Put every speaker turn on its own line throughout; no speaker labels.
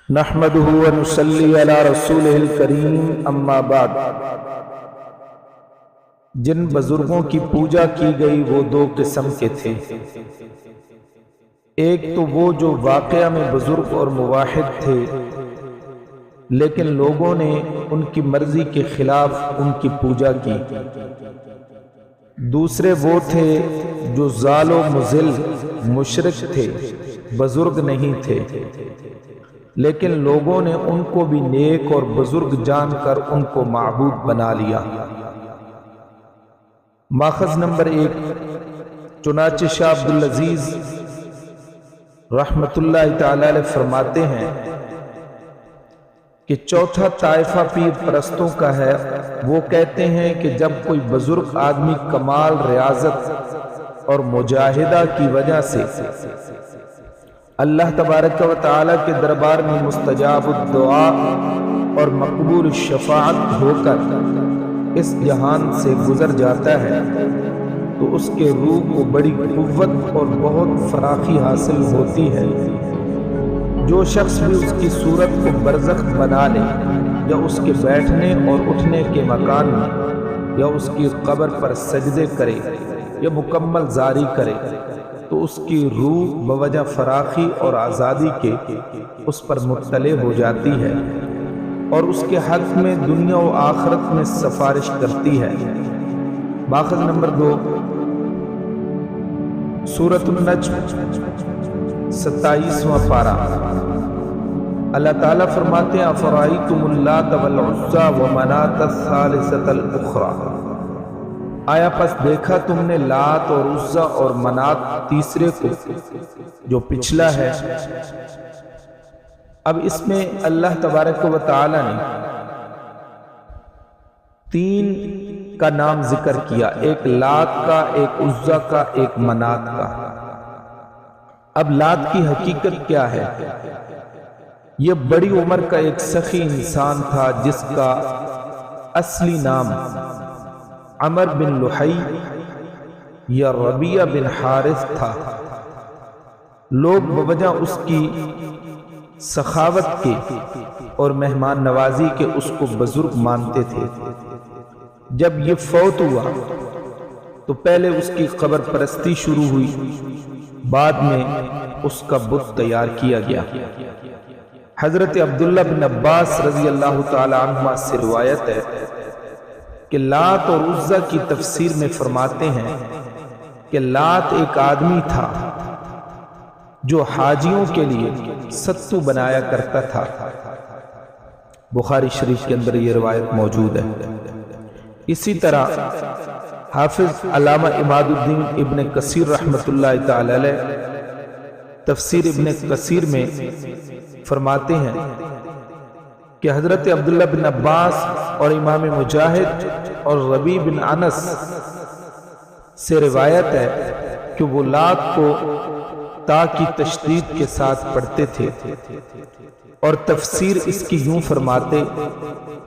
نحمدہ ونصلی علی رسولہ الکریم اما بعد۔ جن بزرگوں کی پوجا کی گئی وہ دو قسم کے تھے۔ ایک تو وہ جو واقعہ میں بزرگ اور موحد تھے لیکن لوگوں نے ان کی مرضی کے خلاف ان کی پوجا کی۔ دوسرے وہ تھے جو ضال و مضل مشرک تھے، بزرگ نہیں تھے، لیکن لوگوں نے ان کو بھی نیک اور بزرگ جان کر ان کو معبود بنا لیا۔ ماخذ نمبر 1، چنانچہ شاہ عبدالعزیز رحمت اللہ تعالی علیہ فرماتے ہیں کہ چوتھا طائفہ پیر پرستوں کا ہے۔ وہ کہتے ہیں کہ جب کوئی بزرگ آدمی کمال ریاضت اور مجاہدہ کی وجہ سے اللہ تبارک و تعالی کے دربار میں مستجاب الدعا اور مقبول الشفاعت ہو کر اس جہان سے گزر جاتا ہے تو اس کے روح کو بڑی قوت اور بہت فراخی حاصل ہوتی ہے۔ جو شخص بھی اس کی صورت کو برزخ بنا لے یا اس کے بیٹھنے اور اٹھنے کے مکان میں یا اس کی قبر پر سجدے کرے یا مکمل زاری کرے تو اس کی روح بوجہ فراخی اور آزادی کے اس پر مطلع ہو جاتی ہے اور اس کے حق میں دنیا و آخرت میں سفارش کرتی ہے۔ ماخذ نمبر 2، سورۃ النجم 27واں پارہ۔ اللہ تعالیٰ فرماتے ہیں افرأیتم اللات والعزی ومناۃ الثالثۃ الاخری، آیا پس دیکھا تم نے لات اور عزی اور منات تیسرے کو جو پچھلا ہے۔ اب اس میں اللہ تبارک و تعالی نے 3 کا نام ذکر کیا، ایک لات کا، ایک عزی کا، ایک منات کا۔ اب لات کی حقیقت کیا ہے؟ یہ بڑی عمر کا ایک سخی انسان تھا جس کا اصلی نام عمر بن لحی یا ربیہ بن حارث تھا۔ لوگ بوجہ اس کی سخاوت کے اور مہمان نوازی کے اس کو بزرگ مانتے تھے۔ جب یہ فوت ہوا تو پہلے اس کی قبر پرستی شروع ہوئی، بعد میں اس کا بت تیار کیا گیا۔ حضرت عبداللہ بن عباس رضی اللہ تعالی عنہما سے روایت ہے کہ لات اور عزی کی تفسیر میں فرماتے ہیں کہ لات ایک آدمی تھا جو حاجیوں کے لیے ستو بنایا کرتا تھا۔ بخاری شریف کے اندر یہ روایت موجود ہے۔ اسی طرح حافظ علامہ عماد الدین ابن کثیر رحمت اللہ تعالی علیہ تفسیر ابن کثیر میں فرماتے ہیں کہ حضرت عبداللہ بن عباس اور امام مجاہد اور ربیع بن انس سے روایت ہے کہ وہ لات کو تا کی تشدید کے ساتھ پڑھتے تھے اور تفسیر اس کی یوں فرماتے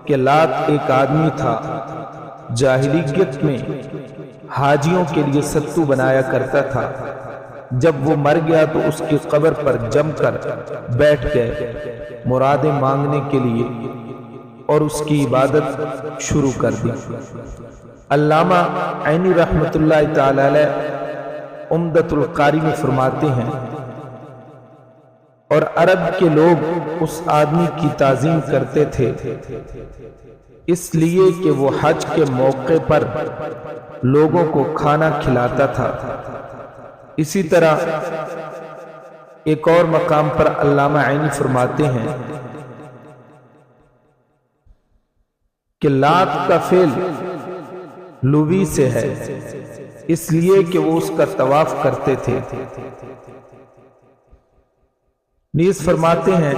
کہ لات ایک آدمی تھا، جاہلیت میں حاجیوں کے لیے ستو بنایا کرتا تھا۔ جب وہ مر گیا تو اس کی قبر پر جم کر بیٹھ گئے مرادیں مانگنے کے لیے اور اس کی عبادت شروع کر دی۔ علامہ عینی رحمت اللہ تعالی علیہ عمدۃ القاری میں فرماتے ہیں اور عرب کے لوگ اس آدمی کی تعظیم کرتے تھے اس لیے کہ وہ حج کے موقع پر لوگوں کو کھانا کھلاتا تھا۔ اسی طرح ایک اور مقام پر علامہ عینی فرماتے ہیں کہ لات کا فعل لوی سے ہے اس لیے کہ وہ اس کا طواف کرتے تھے۔ نیز فرماتے ہیں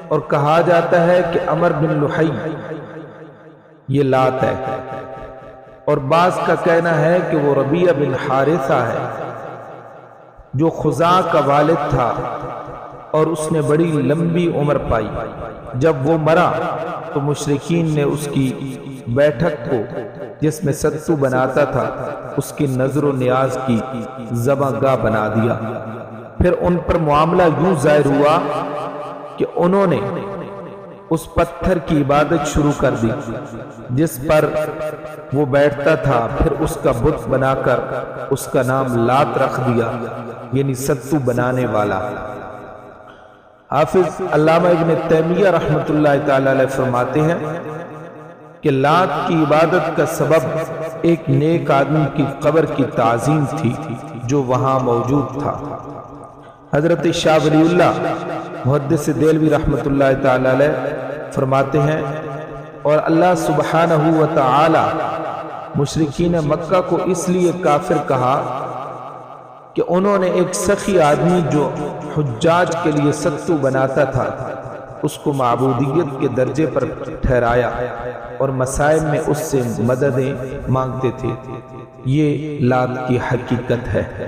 اور کہا جاتا ہے کہ عمر بن لحی یہ لات ہے، اور بعض کا کہنا ہے کہ وہ ربیہ بن حارثہ ہے جو خزاع کا والد تھا اور اس نے بڑی لمبی عمر پائی۔ جب وہ مرا تو مشرکین نے اس کی بیٹھک کو جس میں ستو بناتا تھا اس کی نظر و نیاز کی ذبح گاہ بنا دیا۔ پھر ان پر معاملہ یوں ظاہر ہوا کہ انہوں نے اس پتھر کی عبادت شروع کر دی جس پر وہ بیٹھتا تھا، پھر اس کا بت بنا کر اس کا نام لات رکھ دیا، یعنی ستو بنانے والا۔ حافظ علامہ ابن تیمیہ رحمۃ اللہ تعالی علیہ فرماتے ہیں کہ لات کی عبادت کا سبب ایک نیک آدمی کی قبر کی تعظیم تھی جو وہاں موجود تھا۔ حضرت شاہ ولی اللہ محدث دہلوی رحمۃ اللہ تعالی علیہ فرماتے ہیں، اور اللہ سبحانہ و تعالی مشرکین مکہ کو اس لیے کافر کہا کہ انہوں نے ایک سخی آدمی جو حجاج کے لیے ستو بناتا تھا اس کو معبودیت کے درجے پر ٹھہرایا اور مسائب میں اس سے مددیں مانگتے تھے۔ یہ لات کی حقیقت ہے۔